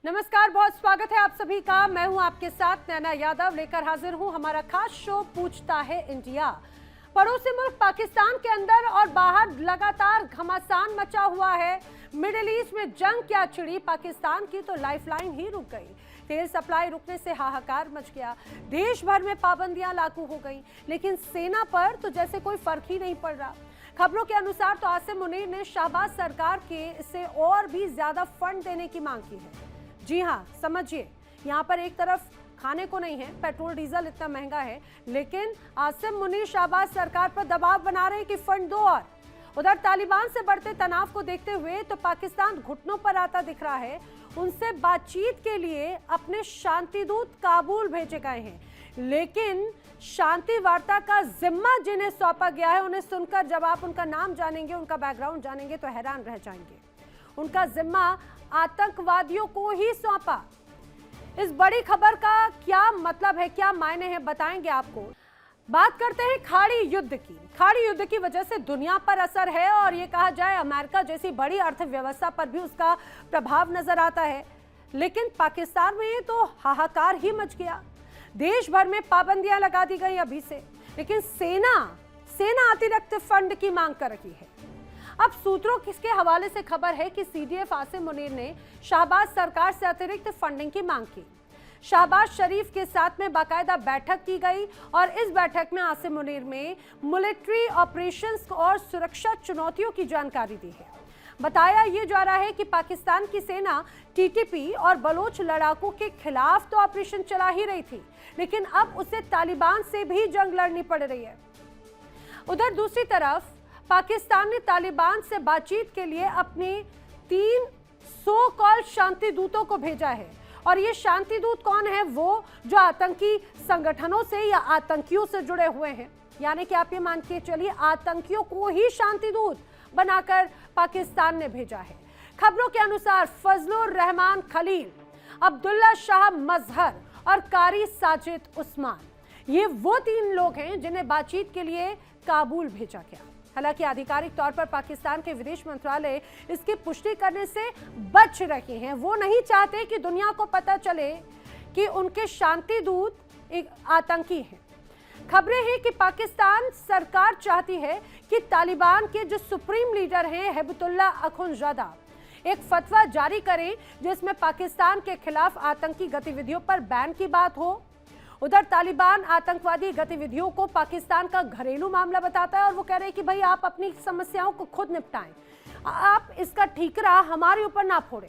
नमस्कार, बहुत स्वागत है आप सभी का। मैं हूं आपके साथ नैना यादव, लेकर हाजिर हूं हमारा खास शो पूछता है इंडिया। पड़ोसी मुल्क पाकिस्तान के अंदर और बाहर लगातार घमासान मचा हुआ है। मिडिल ईस्ट में जंग क्या छिड़ी, पाकिस्तान की तो लाइफलाइन ही रुक गई। तेल सप्लाई रुकने से हाहाकार मच गया, देश भर में पाबंदियां लागू हो गई, लेकिन सेना पर तो जैसे कोई फर्क ही नहीं पड़ रहा। खबरों के अनुसार तो आसिम मुनीर ने शहबाज सरकार के से और भी ज्यादा फंड देने की मांग की है। जी हाँ, समझिए, यहाँ पर एक तरफ खाने को नहीं है, पेट्रोल डीजल इतना महंगा है, लेकिन आसिम मुनीर शहबाज सरकार पर दबाव बना रहे हैं कि फंड दो। और उधर तालिबान से बढ़ते तनाव को देखते हुए तो पाकिस्तान घुटनों पर आता दिख रहा है। उनसे बातचीत के लिए अपने शांतिदूत काबुल भेजे गए हैं, लेकिन शांति वार्ता का जिम्मा जिन्हें सौंपा गया है, उन्हें सुनकर जब आप उनका नाम जानेंगे, उनका बैकग्राउंड जानेंगे तो हैरान रह जाएंगे। उनका जिम्मा आतंकवादियों को ही सौंपा। इस बड़ी खबर का क्या मतलब है, क्या मायने हैं, बताएंगे आपको। बात करते हैं खाड़ी युद्ध की। खाड़ी युद्ध की वजह से दुनिया पर असर है और ये कहा जाए अमेरिका जैसी बड़ी अर्थव्यवस्था पर भी उसका प्रभाव नजर आता है। लेकिन पाकिस्तान में तो हाहाकार ही मच गया, देश भर में पाबंदियां लगा दी गई अभी से, लेकिन सेना अतिरिक्त फंड की मांग कर रही है। अब सूत्रों किसके हवाले से खबर है कि सीडीएफ आसिम मुनीर ने शहबाज सरकार से अतिरिक्त फंडिंग की मांग की। शहबाज शरीफ के साथ में बाकायदा बैठक की गई और इस बैठक में आसिम मुनीर में मिलिट्री ऑपरेशंस और सुरक्षा चुनौतियों की जानकारी दी है। बताया ये जा रहा है कि पाकिस्तान की सेना टीटीपी और बलोच लड़ाकों के खिलाफ तो ऑपरेशन चला ही रही थी, लेकिन अब उसे तालिबान से भी जंग लड़नी पड़ रही है। उधर दूसरी तरफ पाकिस्तान ने तालिबान से बातचीत के लिए अपने 3 सो कॉल शांति दूतों को भेजा है। और ये शांति दूत कौन है? वो जो आतंकी संगठनों से या आतंकियों से जुड़े हुए हैं, यानी कि आप ये मान के चलिए आतंकियों को ही शांति दूत बनाकर पाकिस्तान ने भेजा है। खबरों के अनुसार फजलुर रहमान खलील, अब्दुल्ला शाह मजहर और कारी साजिद उस्मान, ये वो 3 लोग हैं जिन्हें बातचीत के लिए काबुल भेजा गया। हालांकि आधिकारिक तौर पर पाकिस्तान के विदेश मंत्रालय इसकी पुष्टि करने से बच रहे हैं। वो नहीं चाहते कि दुनिया को पता चले कि उनके शांति दूत एक आतंकी हैं। खबरें हैं कि पाकिस्तान सरकार चाहती है कि तालिबान के जो सुप्रीम लीडर हैं हिबतुल्लाह अखुंज़ादा एक फतवा जारी करें जिसमें पाकिस्तान के खिलाफ आतंकी गतिविधियों पर बैन की बात हो। उधर तालिबान आतंकवादी गतिविधियों को पाकिस्तान का घरेलू मामला बताता है और वो कह रहे हैं कि भाई आप अपनी समस्याओं को खुद निपटाएं, आप इसका ठीकरा हमारे ऊपर ना फोड़ें।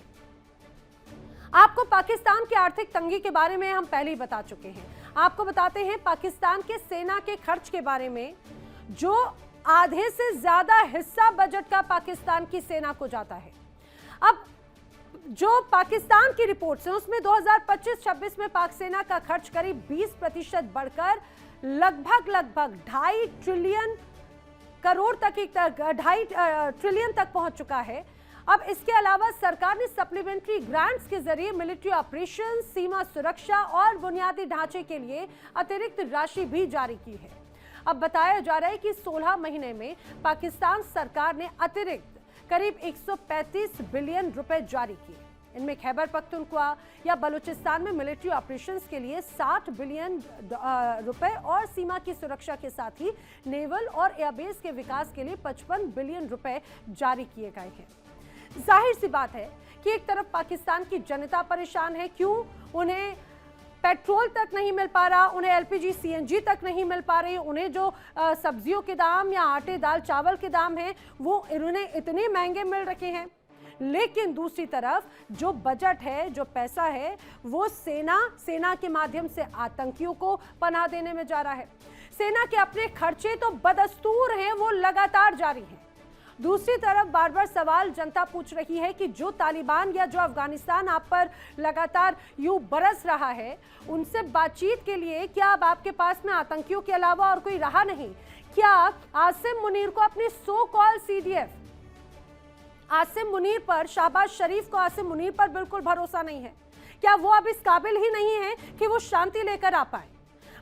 आपको पाकिस्तान की आर्थिक तंगी के बारे में हम पहले ही बता चुके हैं। आपको बताते हैं पाकिस्तान के सेना के खर्च के बारे में, जो आधे से ज्यादा हिस्सा बजट का पाकिस्तान की सेना को जाता है। अब जो पाकिस्तान की रिपोर्ट्स हैं उसमें 2025-26 में पाक सेना का खर्च करीब 20% बढ़कर लगभग 2.5 ट्रिलियन करोड़ तक 2.5 ट्रिलियन तक पहुंच चुका है। अब इसके अलावा सरकार ने सप्लीमेंट्री ग्रांट्स के जरिए मिलिट्री ऑपरेशन, सीमा सुरक्षा और बुनियादी ढांचे के लिए अतिरिक्त राशि भी जारी की है। अब बताया जा रहा है कि 16 महीने में पाकिस्तान सरकार ने अतिरिक्त करीब 135 बिलियन रुपए जारी किए। इनमें खैबर पख्तूनख्वा या बलूचिस्तान में मिलिट्री ऑपरेशंस के लिए 60 बिलियन रुपए और सीमा की सुरक्षा के साथ ही नेवल और एयरबेस के विकास के लिए 55 बिलियन रुपए जारी किए गए हैं। जाहिर सी बात है कि एक तरफ पाकिस्तान की जनता परेशान है। क्यों? उन्हें पेट्रोल तक नहीं मिल पा रहा, उन्हें एलपीजी सीएनजी तक नहीं मिल पा रही, उन्हें जो सब्जियों के दाम या आटे दाल चावल के दाम हैं वो उन्हें इतने महंगे मिल रखे हैं। लेकिन दूसरी तरफ जो बजट है, जो पैसा है, वो सेना के माध्यम से आतंकियों को पनाह देने में जा रहा है। सेना के अपने खर्चे तो बदस्तूर हैं, वो लगातार जारी हैं। दूसरी तरफ बार बार सवाल जनता पूछ रही है कि जो तालिबान या जो अफगानिस्तान आप पर लगातार यूं बरस रहा है, उनसे बातचीत के लिए क्या अब आपके पास में आतंकियों के अलावा और कोई रहा नहीं? क्या आसिम मुनीर को अपनी सो कॉल सीडीएफ आसिम मुनीर पर, शहबाज शरीफ को आसिम मुनीर पर बिल्कुल भरोसा नहीं है? क्या वो अब इस काबिल ही नहीं है कि वो शांति लेकर आ पाए?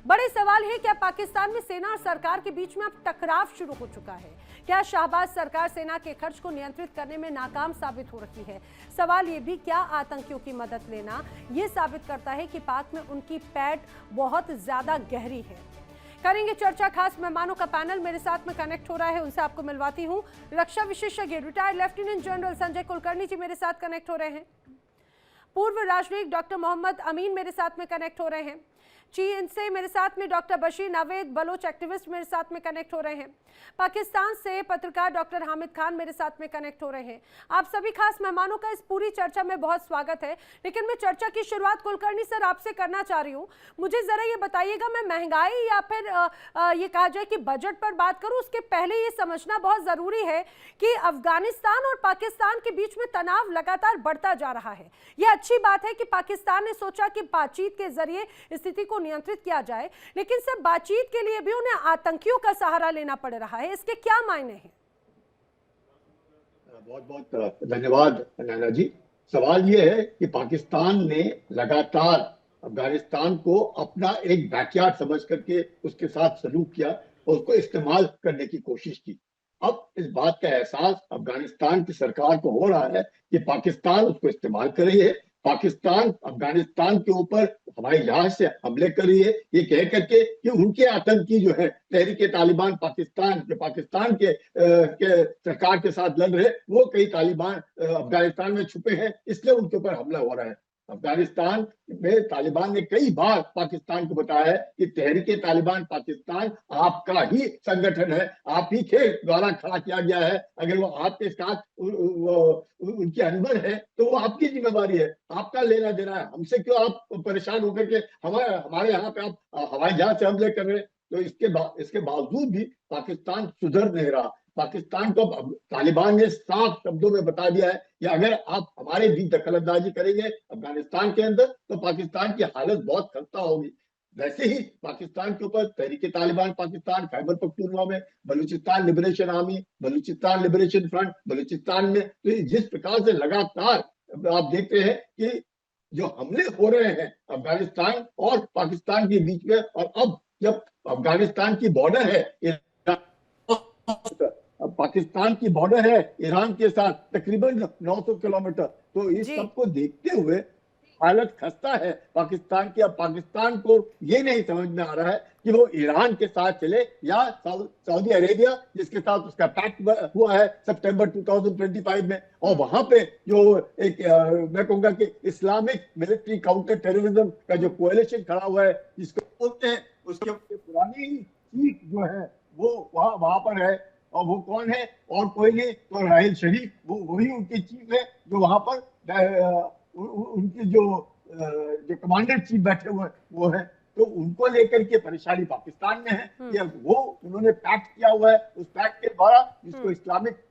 बड़े सवाल है। क्या पाकिस्तान में सेना और सरकार के बीच में अब टकराव शुरू हो चुका है? क्या शाहबाज सरकार सेना के खर्च को नियंत्रित करने में नाकाम साबित हो रही है? सवाल ये भी, क्या आतंकियों की मदद लेना ये साबित करता है कि पाक में उनकी पैठ बहुत ज्यादा गहरी है? करेंगे चर्चा। खास मेहमानों का पैनल मेरे साथ में कनेक्ट हो रहा है, उनसे आपको मिलवाती हूं। रक्षा विशेषज्ञ retired lieutenant general Sanjay Kulkarni ji मेरे साथ कनेक्ट हो रहे हैं। पूर्व राजनयिक डॉक्टर मोहम्मद अमीन मेरे साथ में कनेक्ट हो रहे हैं। चीन से मेरे साथ में डॉक्टर बशीर नावेद बलोच एक्टिविस्ट मेरे साथ में कनेक्ट हो रहे हैं। पाकिस्तान से पत्रकार डॉक्टर हामिद खान मेरे साथ में कनेक्ट हो रहे हैं। आप सभी खास मेहमानों का इस पूरी चर्चा में बहुत स्वागत है। लेकिन मैं चर्चा की शुरुआत कुलकर्णी सर आपसे करना चाह रही हूँ। मुझे जरा ये बताइएगा, मैं महंगाई या फिर ये कहा जाए कि बजट पर बात करूँ उसके पहले ये समझना बहुत जरूरी है कि अफगानिस्तान और पाकिस्तान के बीच में तनाव लगातार बढ़ता जा रहा है। यह अच्छी बात है कि पाकिस्तान ने सोचा कि बातचीत के जरिए स्थिति को नियंत्रित किया जाए, लेकिन सब बातचीत के लिए भी उन्हें आतंकियों का सहारा लेना पड़ रहा है। इसके क्या मायने हैं? बहुत बहुत धन्यवाद नैना जी। सवाल यह है कि पाकिस्तान ने लगातार अफगानिस्तान को अपना एक बैकयार्ड समझ करके उसके साथ सलूक किया और उसको इस्तेमाल करने की कोशिश की। अब इस बात का एहसास अफगानिस्तान की सरकार को हो रहा है कि पाकिस्तान उसको इस्तेमाल कर रही है। पाकिस्तान अफगानिस्तान के ऊपर हवाई जहाज से हमले कर रही है, ये कह करके कि उनके आतंकी जो है तहरीके तालिबान पाकिस्तान जो पाकिस्तान के सरकार के साथ लड़ रहे, वो कई तालिबान अफगानिस्तान में छुपे हैं, इसलिए उनके ऊपर हमला हो रहा है। अफगानिस्तान में तालिबान ने कई बार पाकिस्तान को बताया है कि तहरीके तालिबान पाकिस्तान आपका ही संगठन है, आप ही के द्वारा खड़ा किया गया है। अगर वो आपके साथ उनकी अनबन है तो वो आपकी जिम्मेवारी है, आपका लेना देना है। हमसे क्यों आप परेशान होकर के हमारे यहाँ पे आप हवाई जहाज से हमले कर रहे हैं? तो इसके बावजूद भी पाकिस्तान सुधर नहीं रहा। पाकिस्तान को तालिबान ने साफ शब्दों में बता दिया है कि अगर आप हमारे बीच दखलंदाजी करेंगे अफगानिस्तान के अंदर तो पाकिस्तान की हालत बहुत खस्ता होगी। वैसे ही पाकिस्तान के ऊपर तहरीके तालिबान पाकिस्तान, खैबर पख्तूनख्वा में Balochistan liberation army, Balochistan liberation front Balochistan में, तो जिस प्रकार से लगातार आप देखते हैं कि जो हमले हो रहे हैं अफगानिस्तान और पाकिस्तान के बीच में, और अब जब अफगानिस्तान की बॉर्डर है पाकिस्तान की बॉर्डर है ईरान के साथ तकरीबन 900 किलोमीटर, तो इस सब को देखते हुए हालत खस्ता है पाकिस्तान की। अब पाकिस्तान को ये नहीं समझ में आ रहा है कि वो ईरान के साथ चले या सऊदी अरेबिया जिसके साथ उसका पैक्ट हुआ है सितंबर 2025 में, और वहां पे जो एक मैं कहूंगा कि इस्लामिक मिलिट्री काउंटर टेररिज्म का जो कोएलिशन खड़ा हुआ है जिसको बोलते हैं, उसके पुरानी चीफ जो है वो वहां पर है, और वो कौन है और कोई नहीं तो राहिल शरीफ, वो वही उनके चीफ है जो वहां पर उनके जो कमांडर चीफ बैठे हुए वो है। तो उनको लेकर के परेशानी पाकिस्तान में है कि वो उन्होंने पैक्ट किया हुआ है, उस पैक्ट के द्वारा जिसको इस्लामिक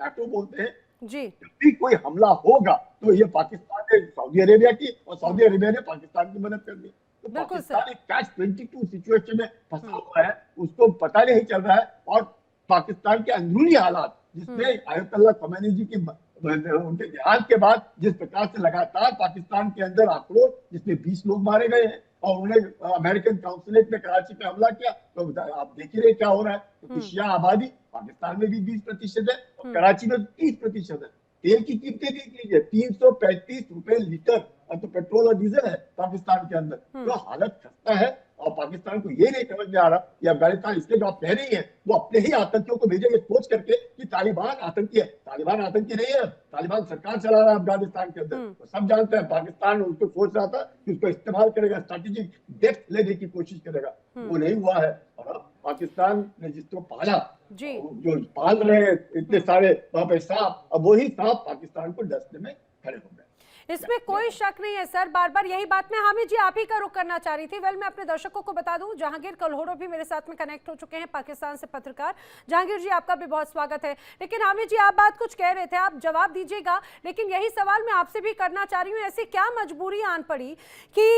नाटो बोलते हैं जी, जब भी कोई हमला होगा तो ये पाकिस्तान ने सऊदी अरेबिया की और सऊदी अरेबिया ने पाकिस्तान की मदद कर दी। तो पाकिस्तान एक कैच-22 सिचुएशन में फंसा हुआ है, उसको पता नहीं चल रहा है। और पाकिस्तान के अंदरूनी हालात जिसमें आयतुल्लाह खमेनी जी की उनके देहांत के बाद जिस प्रकार से लगातार पाकिस्तान के अंदर आक्रोश, जिसमें 20 लोग मारे गए हैं और उन्हें अमेरिकन काउंसुलेट में कराची पे हमला किया, तो आप देख ही रहे क्या हो रहा है। तो शिया आबादी पाकिस्तान में भी 20% है और कराची में 30% है। तेल की कीमतें देख लीजिए, 335 रुपए लीटर तो पेट्रोल और डीजल है पाकिस्तान के अंदर। तो हालत खस्ता है और पाकिस्तान को ये नहीं समझ में आ रहा कि अफगानिस्तान इसके जो आप कह रही है वो अपने ही आतंकियों को भेजेंगे सोच करके कि तालिबान आतंकी है। तालिबान आतंकी नहीं है, तालिबान सरकार चला रहा है अफगानिस्तान के अंदर। तो सब जानते हैं पाकिस्तान उसको सोच रहा था कि उसको इस्तेमाल करेगा, स्ट्रेटेजिक डेप्थ लेने की कोशिश करेगा, वो नहीं हुआ है। और अब पाकिस्तान ने जिसको पाला, जो पाल रहे हैं इतने सारे वहां पे सांप, अब वही सांप पाकिस्तान को डसने में खड़े हो गए। इसमें कोई शक नहीं है सर, बार बार यही बात मैं हामिद जी आप ही का रुख करना चाह रही थी। मैं अपने दर्शकों को बता दूं, जहांगीर कल्होरो भी मेरे साथ में कनेक्ट हो चुके हैं, पाकिस्तान से पत्रकार। जहांगीर जी आपका भी बहुत स्वागत है। लेकिन हामिद जी आप बात कुछ कह रहे थे, आप जवाब दीजिएगा, लेकिन यही सवाल मैं आपसे भी करना चाह रही हूँ, ऐसी क्या मजबूरी आन पड़ी कि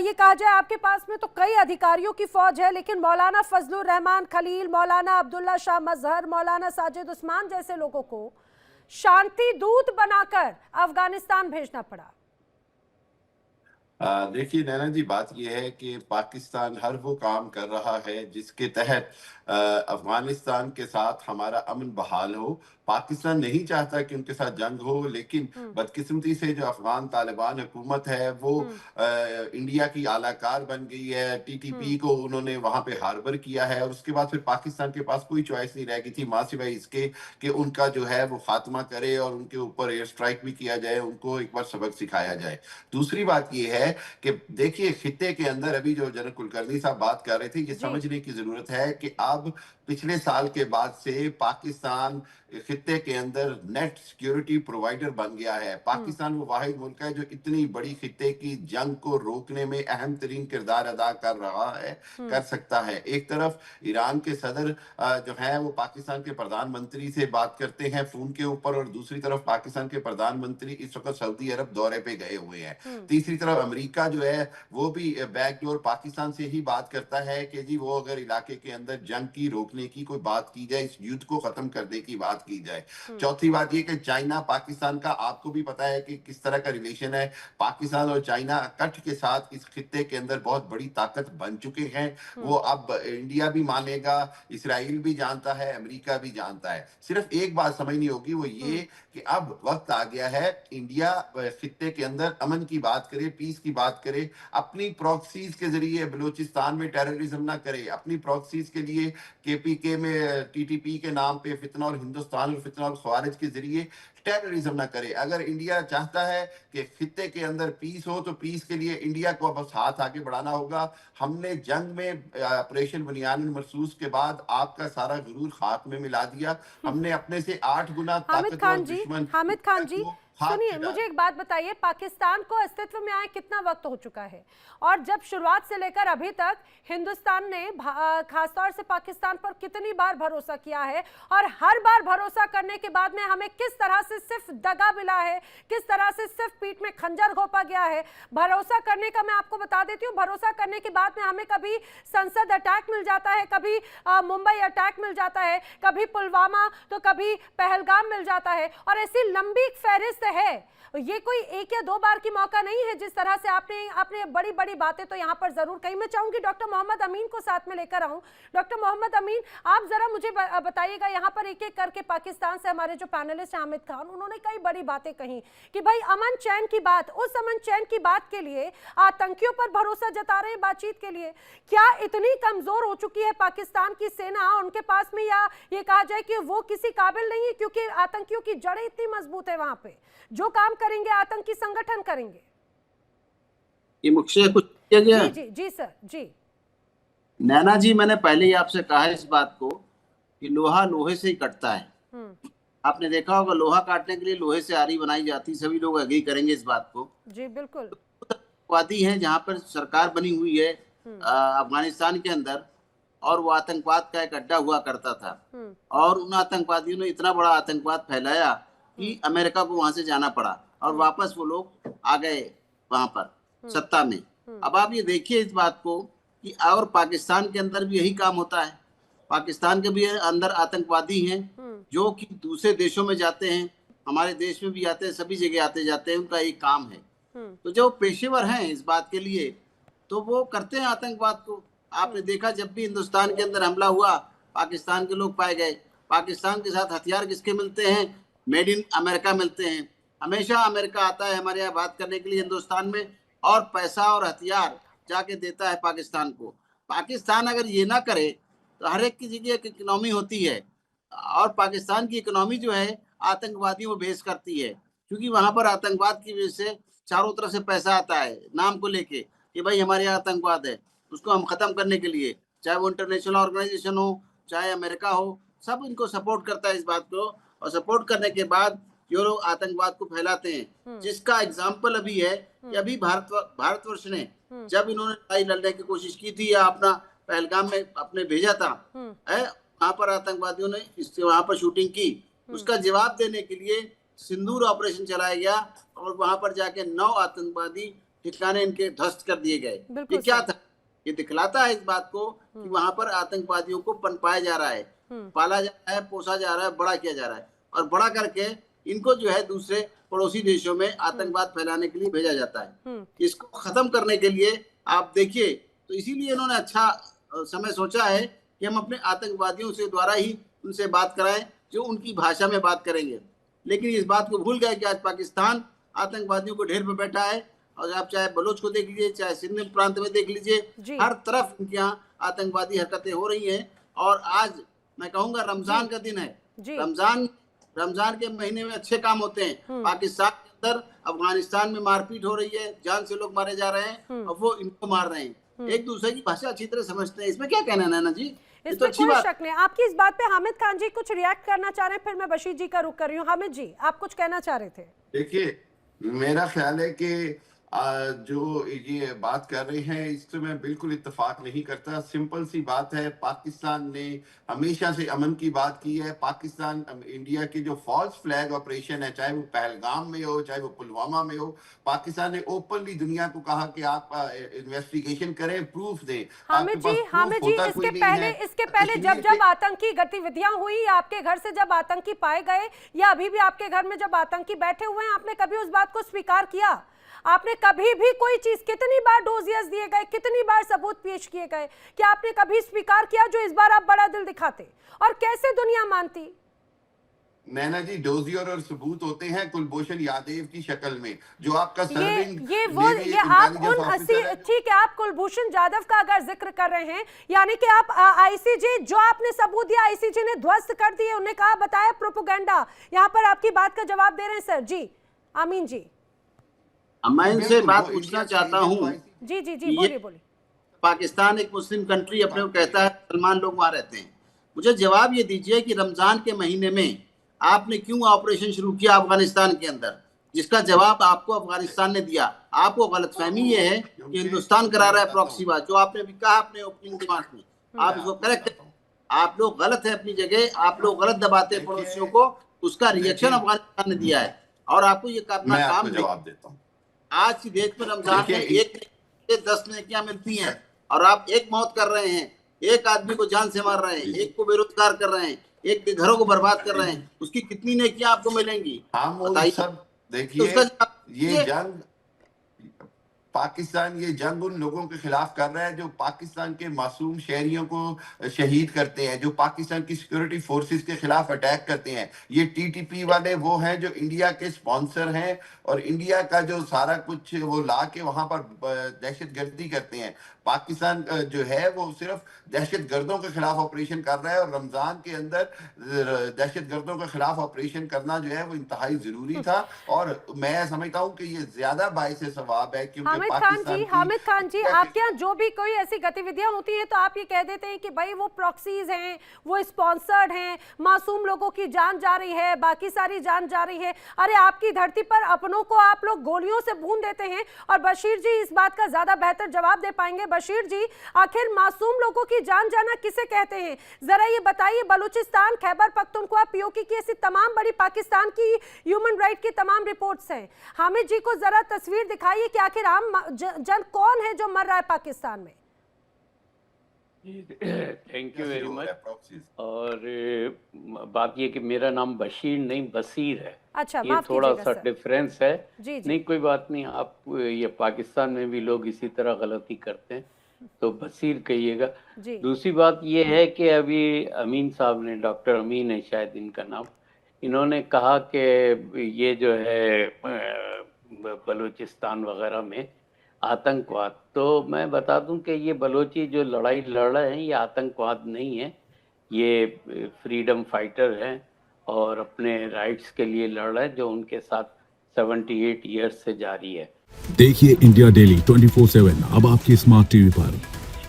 ये कहा जाए आपके पास में तो कई अधिकारियों की फौज है, लेकिन मौलाना फजलुर रहमान खलील, मौलाना अब्दुल्ला शाह मजहर, मौलाना साजिद उस्मान जैसे लोगों को शांति दूत बनाकर अफगानिस्तान भेजना पड़ा? देखिए नैना जी, बात ये है कि पाकिस्तान हर वो काम कर रहा है जिसके तहत अफगानिस्तान के साथ हमारा अमन बहाल हो। पाकिस्तान नहीं चाहता कि उनके साथ जंग हो, लेकिन हम्म। बदकिस्मती से जो अफगान तालिबान हुकूमत है वो हम्म। इंडिया की आलाकार बन गई है। टीटीपी हम्म। को उन्होंने वहां पे हार्बर किया है और उसके बाद फिर पाकिस्तान के पास कोई चॉइस नहीं रह गई थी माँ सिवाय इसके कि उनका जो है वो खात्मा करे और उनके ऊपर एयर स्ट्राइक भी किया जाए, उनको एक बार सबक सिखाया जाए। दूसरी बात ये है कि देखिए खित्ते के अंदर अभी जो जनरल कुलकर्णी साहब बात कर रहे थे, ये जी। समझने की जरूरत है कि अब पिछले साल के बाद से पाकिस्तान खित्ते के अंदर नेट सिक्योरिटी प्रोवाइडर बन गया है। हम्म। पाकिस्तान वो वाहिद मुल्क है जो इतनी बड़ी खित्ते की जंग को रोकने में अहम तरीन किरदार अदा कर रहा है, कर सकता है। एक तरफ ईरान के सदर जो है वो पाकिस्तान के प्रधानमंत्री से बात करते हैं फोन के ऊपर, और दूसरी तरफ पाकिस्तान के प्रधानमंत्री इस वक्त सऊदी अरब दौरे पे गए हुए हैं। तीसरी तरफ अमेरिका जो है वो भी बैकडोर पाकिस्तान से ही बात करता है कि जी वो अगर इलाके के अंदर जंग की रोकने की कोई बात की जाए, इस युद्ध को खत्म करने की बात की जाए। चौथी बात ये कि चाइना पाकिस्तान का, आपको भी पता है कि किस तरह का रिलेशन है। पाकिस्तान और चाइना कठ के साथ इस खित्ते के अंदर बहुत बड़ी ताकत बन चुके हैं। वो अब इंडिया भी मानेगा, इसराइल भी जानता है, अमेरिका भी जानता है। सिर्फ एक बात समझनी होगी, वो ये कि अब वक्त आ गया है इंडिया खित्ते के अंदर अमन की बात करे, पीस की बात करे, अपनी प्रॉक्सीज के जरिए बलूचिस्तान में टेररिज्म ना करे, अपनी प्रॉक्सीज के लिए केपीके में टीटीपी के नाम पे फितना और हिंदुस्तान और फितना और खवारिज के जरिए टेररिज्म ना करे। अगर इंडिया चाहता है कि खित्ते के अंदर पीस हो, तो पीस के लिए इंडिया को बस हाथ आगे बढ़ाना होगा। हमने जंग में ऑपरेशन बुनियान मरसूस के बाद आपका सारा गुरूर खाक में मिला दिया। हमने अपने से 8 गुना ताकतवर दुश्मन हामिद खान जी, खाक सुनिए, में डाल मुझे एक बात बताइए, पाकिस्तान को अस्तित्व में आए कितना वक्त हो चुका है? और जब शुरुआत से लेकर अभी तक हिंदुस्तान ने खासतौर से पाकिस्तान पर कितनी बार भरोसा किया है, और हर बार भरोसा करने के बाद में हमें किस तरह से सिर्फ दगा मिला है, किस तरह से सिर्फ पीठ में खंजर घोंपा गया है। भरोसा करने का मैं आपको बता देती हूँ, भरोसा करने के बाद में हमें कभी संसद अटैक मिल जाता है, कभी मुंबई अटैक मिल जाता है, कभी पुलवामा, तो कभी पहलगाम मिल जाता है, और ऐसी लंबी फहरिस्त है। ये कोई एक या दो बार की मौका नहीं है। जिस तरह से आपने बड़ी बड़ी बातें तो यहाँ पर जरूर कही। मैं चाहूंगी डॉक्टर मोहम्मद अमीन को साथ में लेकर आऊं। डॉक्टर मोहम्मद अमीन, आप जरा मुझे बताइएगा, यहाँ पर एक एक करके पाकिस्तान से हमारे जो पैनलिस्ट हैं हामिद खान, उन्होंने कई बड़ी बातें कही कि भाई अमन चैन की बात, उस अमन चैन की बात के लिए आतंकियों पर भरोसा जता रहे हैं बातचीत के लिए। क्या इतनी कमजोर हो चुकी है पाकिस्तान की सेना उनके पास में, या ये कहा जाए कि वो किसी काबिल नहीं है, क्योंकि आतंकियों की जड़ें इतनी मजबूत है, वहां पे जो काम करेंगे आतंकी संगठन करेंगे? ये मुझसे कुछ किया गया? जी जी जी सर जी। नैना जी, मैंने पहले ही आपसे कहा है इस बात को कि लोहा लोहे से ही कटता है। आपने देखा होगा लोहा काटने के लिए लोहे से आरी बनाई जाती, सभी लोग एग्री करेंगे इस बात को। जी बिल्कुल। आतंकवादी है जहाँ पर सरकार बनी हुई है अफगानिस्तान के अंदर, और वो आतंकवाद का एक अड्डा हुआ करता था, और उन आतंकवादियों ने इतना बड़ा आतंकवाद फैलाया कि अमेरिका को वहां से जाना पड़ा, और वापस वो लोग आ गए वहां पर सत्ता में। अब आप ये देखिए इस बात को कि और पाकिस्तान के अंदर भी यही काम होता है। पाकिस्तान के भी अंदर आतंकवादी हैं जो कि दूसरे देशों में जाते हैं, हमारे देश में भी आते हैं, सभी जगह आते जाते हैं, उनका एक काम है। तो जो पेशेवर हैं इस बात के लिए, तो वो करते हैं आतंकवाद को। आपने देखा जब भी हिंदुस्तान के अंदर हमला हुआ, पाकिस्तान के लोग पाए गए। पाकिस्तान के साथ हथियार किसके मिलते हैं? मेड इन अमेरिका मिलते हैं। हमेशा अमेरिका आता है हमारे यहाँ बात करने के लिए हिंदुस्तान में, और पैसा और हथियार जाके देता है पाकिस्तान को। पाकिस्तान अगर ये ना करे तो हर एक की जगह एक इकोनॉमी होती है, और पाकिस्तान की इकोनॉमी जो है आतंकवादियों में बेस करती है, क्योंकि वहां पर आतंकवाद की वजह से चारों तरफ से पैसा आता है नाम को लेके कि भाई हमारे यहाँ आतंकवाद है, उसको हम खत्म करने के लिए, चाहे वो इंटरनेशनल ऑर्गेनाइजेशन हो, चाहे अमेरिका हो, सब इनको सपोर्ट करता है इस बात को। और सपोर्ट करने के बाद जो लोग आतंकवाद को फैलाते हैं, जिसका एग्जाम्पल अभी है कि अभी भारतवर्ष ने जब इन्होंने लड़ाई लड़ने की कोशिश की थी, या अपना पहलगाम में अपने भेजा था, वहां पर आतंकवादियों ने वहां पर शूटिंग की, उसका जवाब देने के लिए सिंदूर ऑपरेशन चलाया गया, और वहां पर जाके 9 आतंकवादी ठिकाने इनके ध्वस्त कर दिए गए। ये क्या था? ये दिखलाता है इस बात को कि वहां पर आतंकवादियों को पनपाया जा रहा है, पाला जा रहा है, पोसा जा रहा है, बड़ा किया जा रहा है, और बड़ा करके इनको जो है दूसरे पड़ोसी देशों में आतंकवाद फैलाने के लिए भेजा जाता है। इसको खत्म करने के लिए आप देखिए, तो इसीलिए इन्होंने अच्छा समय सोचा है कि हम अपने आतंकवादियों से द्वारा ही उनसे बात कराएं जो उनकी भाषा में बात करेंगे। लेकिन इस बात को भूल गए कि आज पाकिस्तान आतंकवादियों को ढेर पे बैठा है, और आप चाहे बलोच को देख लीजिए, चाहे सिंध प्रांत में देख लीजिए, हर तरफ इनके यहाँ आतंकवादी हरकतें हो रही हैं। और आज मैं कहूँगा रमजान का दिन है, रमजान के महीने में अच्छे काम होते हैं। पाकिस्तान के अंदर अफगानिस्तान में मारपीट हो रही है, जान से लोग मारे जा रहे हैं और वो इनको मार रहे हैं। एक दूसरे की भाषा अच्छी तरह समझते हैं, इसमें क्या कहना है नैना जी? इसमें कोई शक नहीं। आपकी इस बात पे हामिद खान जी कुछ रिएक्ट करना चाह रहे हैं, फिर मैं बशीर जी का रुख कर रही हूँ। हामिद जी, आप कुछ कहना चाह रहे थे? देखिए, मेरा ख्याल है कि जो ये बात कर रहे हैं इससे मैं बिल्कुल इत्तेफाक नहीं करता। सिंपल सी बात है, पाकिस्तान ने हमेशा से अमन की बात की है। पाकिस्तान इंडिया के जो फॉल्स फ्लैग ऑपरेशन है, चाहे वो पहलगाम में हो, चाहे वो पुलवामा में हो, पाकिस्तान ने ओपनली दुनिया को कहा कि आप इन्वेस्टिगेशन करें, प्रूफ दें। हामिद जी, इसके पहले जब आतंकी गतिविधियां हुई, आपके घर से जब आतंकी पाए गए या अभी भी आपके घर में जब आतंकी बैठे हुए हैं, आपने कभी उस बात को स्वीकार किया? आपने कभी भी कोई चीज, कितनी बार डोजियर्स दिए गए, कितनी बार सबूत पेश किए गए, कि आपने कभी स्वीकार किया जो इस बार आप बड़ा दिल दिखाते? और कैसे दुनिया मानती? नैना जी, डोजियर और सबूत होते हैं कुलभूषण यादव की शक्ल में, जो आपका ठीक है, आप कुलभूषण यादव का अगर जिक्र कर रहे हैं, यानी कि आप आईसीजे, जो आपने सबूत दिया आईसीजे ने ध्वस्त कर दिए, उन्हें कहा बताया प्रोपेगेंडा। यहाँ पर आपकी बात का जवाब दे रहे हैं सर जी, आमीन जी। मैं इनसे बात पूछना चाहता हूँ। जी जी जी, बोलिए बोलिए। पाकिस्तान एक मुस्लिम कंट्री अपने को कहता है, मुसलमान लोग वहाँ रहते हैं। मुझे जवाब ये दीजिए कि रमजान के महीने में आपने क्यों ऑपरेशन शुरू किया अफगानिस्तान के अंदर, जिसका जवाब आपको अफगानिस्तान ने दिया। आपको गलतफहमी ये है कि हिंदुस्तान करा रहा है प्रॉक्सी वार, जो आपने अभी कहा अपने ओपनिंग रिमार्क में। आप इसको करेक्ट करें। आप लोग गलत है अपनी जगह, आप लोग गलत दबाते हैं पड़ोसियों को। उसका रिएक्शन अफगानिस्तान ने दिया है और आपको ये अपना काम जवाब देता हूँ। आज की डेट में रमजान में 1 से 10 नेकियां मिलती हैं और आप एक मौत कर रहे हैं, एक आदमी को जान से मार रहे हैं, एक को बेरोजगार कर रहे हैं, एक के घरों को बर्बाद कर रहे हैं। उसकी कितनी नेकियां आपको मिलेंगी? बताइए। देखिए, ये जंग पाकिस्तान, ये जंग उन लोगों के खिलाफ कर रहा है जो पाकिस्तान के मासूम शहरियों को शहीद करते हैं, जो पाकिस्तान की सिक्योरिटी फोर्सेस के खिलाफ अटैक करते हैं। ये टीटीपी वाले वो हैं जो इंडिया के स्पॉन्सर हैं और इंडिया का जो सारा कुछ वो ला के वहां पर दहशतगर्दी करते हैं। पाकिस्तान जो है वो सिर्फ दहशतगर्दों के खिलाफ ऑपरेशन कर रहा है और रमजान के अंदर दहशतगर्दों के खिलाफ ऑपरेशन करना जो है वो इंतहाई जरूरी था। और मैं समझता हूँ कि ये ज्यादा बाइस सवाब है, क्योंकि हामिद खान जी, आपके यहाँ जो भी कोई ऐसी गतिविधियां होती हैं तो आप ये कह देते हैं कि भाई वो प्रॉक्सीज हैं, वो स्पॉन्सर्ड हैं, मासूम लोगों की जान जा रही है, बाकी सारी जान जा रही है। अरे आपकी धरती पर अपनों को आप लोग गोलियों से भून देते हैं। और बशीर जी इस बात का ज्यादा बेहतर जवाब दे पाएंगे। बशीर जी, आखिर मासूम लोगों की जान जाना किसे कहते हैं, जरा ये बताइए। बलूचिस्तान, खैबर पख्तूनख्वा, पीओके की ऐसी तमाम बड़ी पाकिस्तान की ह्यूमन राइट की तमाम रिपोर्ट्स हैं। हामिद जी को जरा तस्वीर दिखाइए कि आखिर आम जन कौन है जो मर रहा है पाकिस्तान में। Thank you very much. और बात ये कि मेरा नाम बशीर नहीं बसीर है। अच्छा, ये थोड़ा सा डिफरेंस है। जी जी। नहीं, कोई बात नहीं। आप ये पाकिस्तान में भी लोग इसी तरह गलती करते हैं, तो बसीर कहिएगा। दूसरी बात ये है कि अभी अमीन साहब ने, डॉक्टर अमीन है शायद इनका नाम, इन्होंने कहा कि ये जो है बलूचिस्तान वगैरह में आतंकवाद, तो मैं बता दूं कि ये बलोची जो लड़ाई लड़ रहे हैं ये आतंकवाद नहीं है, ये फ्रीडम फाइटर हैं और अपने राइट्स के लिए लड़ रहे हैं, जो उनके साथ 78 ईयर्स से जारी है। देखिए इंडिया डेली 24/7 अब आपकी स्मार्ट टीवी पर।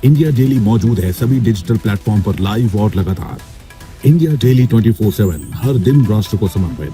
इंडिया डेली मौजूद है सभी डिजिटल प्लेटफॉर्म पर लाइव और लगातार। इंडिया डेली 24/7 हर दिन राष्ट्र को समर्पित।